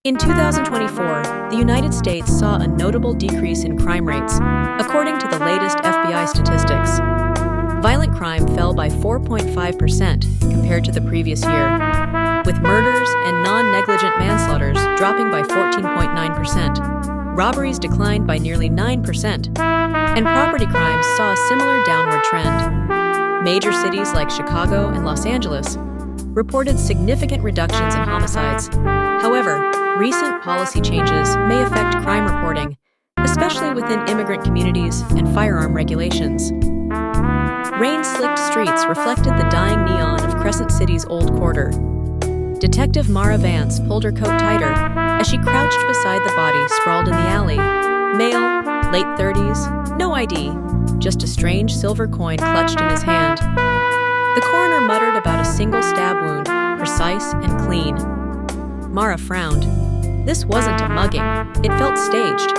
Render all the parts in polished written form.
In 2024, the United States saw a notable decrease in crime rates, according to the latest FBI statistics. Violent crime fell by 4.5% compared to the previous year, with murders and non-negligent manslaughters dropping by 14.9%. Robberies declined by nearly 9%, and property crimes saw a similar downward trend. Major cities like Chicago and Los Angeles reported significant reductions in homicides. However, recent policy changes may affect crime reporting, especially within immigrant communities and firearm regulations. Rain-slicked streets reflected the dying neon of Crescent City's old quarter. Detective Mara Vance pulled her coat tighter as she crouched beside the body sprawled in the alley. Male, late 30s, no ID, just a strange silver coin clutched in his hand. The coroner muttered about a single stab wound, precise and clean. Mara frowned. This wasn't a mugging, it felt staged.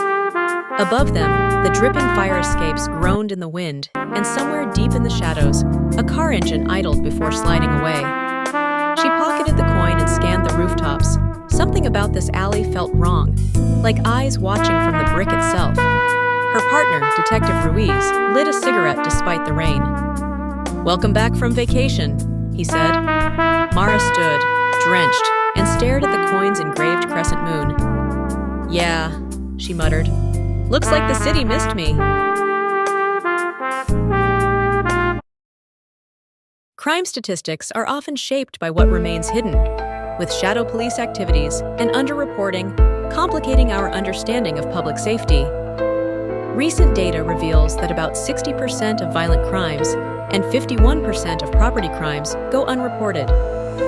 Above them, the dripping fire escapes groaned in the wind, and somewhere deep in the shadows, a car engine idled before sliding away. She pocketed the coin and scanned the rooftops. Something about this alley felt wrong, like eyes watching from the brick itself. Her partner, Detective Ruiz, lit a cigarette despite the rain. "Welcome back from vacation," he said. Mara stood, drenched, and stared at the coin's engraved crescent moon. "Yeah," she muttered. "Looks like the city missed me." Crime statistics are often shaped by what remains hidden, with shadow police activities and underreporting complicating our understanding of public safety. Recent data reveals that about 60% of violent crimes and 51% of property crimes go unreported,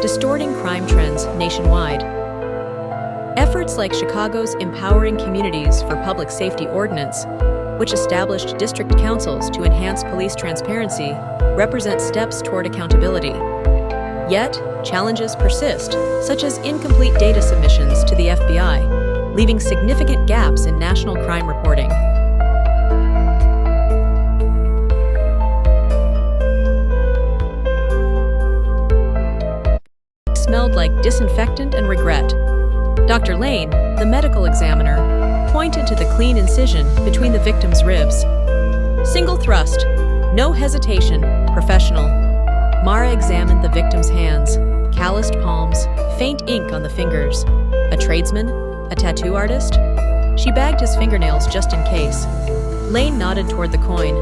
distorting crime trends nationwide. Efforts like Chicago's Empowering Communities for Public Safety Ordinance, which established district councils to enhance police transparency, represent steps toward accountability. Yet, challenges persist, such as incomplete data submissions to the FBI, leaving significant gaps in national crime reporting. Smelled like disinfectant and regret. Dr. Lane, the medical examiner, pointed to the clean incision between the victim's ribs. "Single thrust, no hesitation, professional." Mara examined the victim's hands, calloused palms, faint ink on the fingers. A tradesman? A tattoo artist? She bagged his fingernails just in case. Lane nodded toward the coin.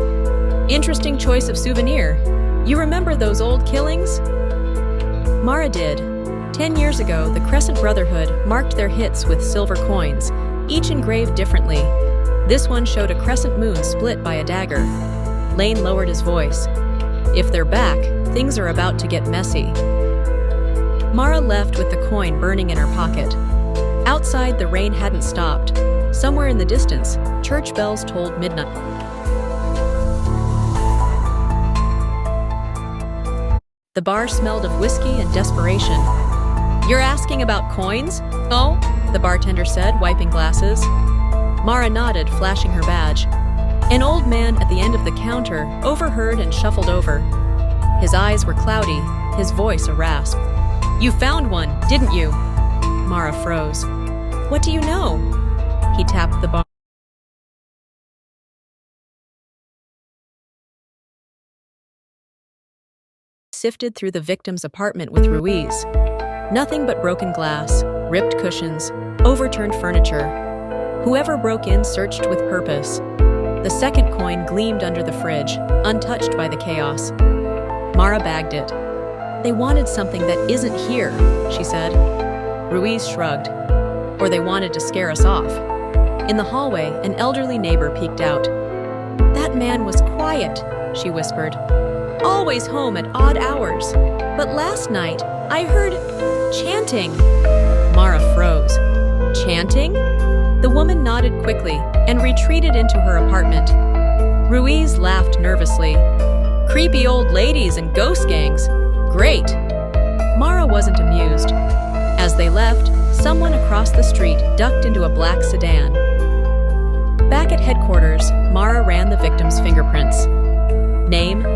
"Interesting choice of souvenir. You remember those old killings?" Mara did. 10 years ago, the Crescent Brotherhood marked their hits with silver coins, each engraved differently. This one showed a crescent moon split by a dagger. Lane lowered his voice. "If they're back, things are about to get messy." Mara left with the coin burning in her pocket. Outside, the rain hadn't stopped. Somewhere in the distance, church bells tolled midnight. The bar smelled of whiskey and desperation. "You're asking about coins?" "Oh," the bartender said, wiping glasses. Mara nodded, flashing her badge. An old man at the end of the counter overheard and shuffled over. His eyes were cloudy, his voice a rasp. "You found one, didn't you?" Mara froze. "What do you know?" He tapped the bar. Sifted through the victim's apartment with Ruiz. Nothing but broken glass, ripped cushions, overturned furniture. Whoever broke in searched with purpose. The second coin gleamed under the fridge, untouched by the chaos. Mara bagged it. "They wanted something that isn't here," she said. Ruiz shrugged. "Or they wanted to scare us off." In the hallway, an elderly neighbor peeked out. "That man was quiet," she whispered. "Always home at odd hours. But last night, I heard chanting." Mara froze. "Chanting?" The woman nodded quickly and retreated into her apartment. Ruiz laughed nervously. "Creepy old ladies and ghost gangs. Great." Mara wasn't amused. As they left, someone across the street ducked into a black sedan. Back at headquarters, Mara ran the victim's fingerprints. Name: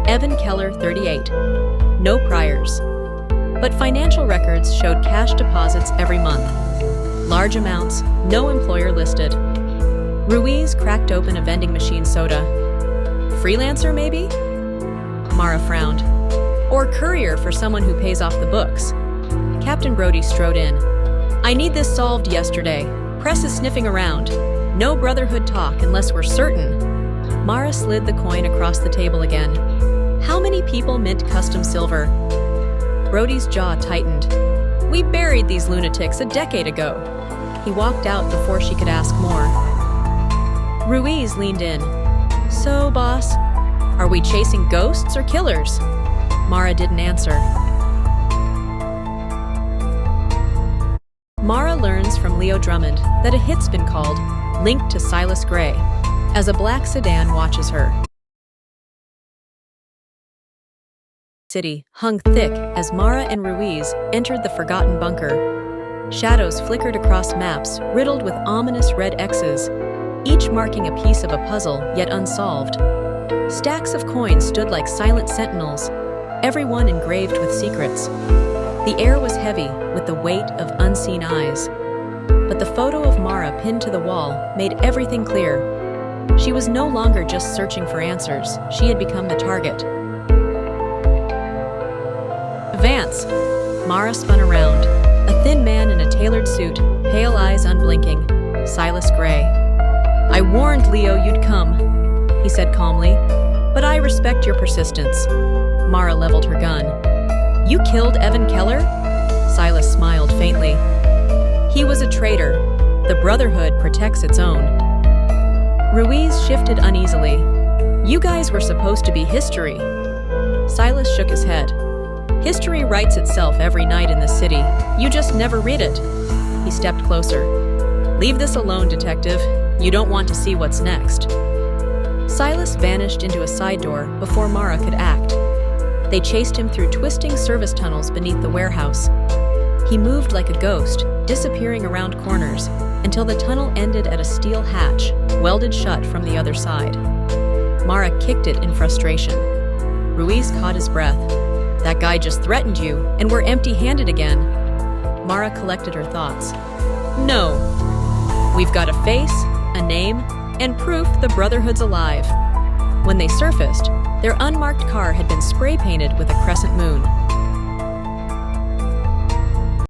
Evan Keller, 38. No priors. But financial records showed cash deposits every month. Large amounts, no employer listed. Ruiz cracked open a vending machine soda. Freelancer, maybe? Mara frowned. Or courier for someone who pays off the books. Captain Brody strode in. I need this solved yesterday. Press is sniffing around. No Brotherhood talk unless we're certain. Mara slid the coin across the table again. How many people mint custom silver? Brody's jaw tightened. We buried these lunatics a decade ago. He walked out before she could ask more. Ruiz leaned in. So, boss, are we chasing ghosts or killers? Mara didn't answer. Mara learns from Leo Drummond that a hit's been called, linked to Silas Gray, as a black sedan watches her. City hung thick as Mara and Ruiz entered the forgotten bunker. Shadows flickered across maps riddled with ominous red X's, each marking a piece of a puzzle yet unsolved. Stacks of coins stood like silent sentinels, everyone engraved with secrets. The air was heavy with the weight of unseen eyes. But the photo of Mara pinned to the wall made everything clear. She was no longer just searching for answers, she had become the target. Advance! Mara spun around. A thin man in a tailored suit, pale eyes unblinking. Silas Gray. I warned Leo you'd come, he said calmly, but I respect your persistence. Mara leveled her gun. You killed Evan Keller? Silas smiled faintly. He was a traitor. The Brotherhood protects its own. Ruiz shifted uneasily. You guys were supposed to be history. Silas shook his head. History writes itself every night in the city. You just never read it. He stepped closer. Leave this alone, detective. You don't want to see what's next. Silas vanished into a side door before Mara could act. They chased him through twisting service tunnels beneath the warehouse. He moved like a ghost, disappearing around corners, until the tunnel ended at a steel hatch, welded shut from the other side. Mara kicked it in frustration. Ruiz caught his breath. That guy just threatened you, and we're empty-handed again. Mara collected her thoughts. No. We've got a face, a name, and proof the Brotherhood's alive. When they surfaced, their unmarked car had been spray-painted with a crescent moon.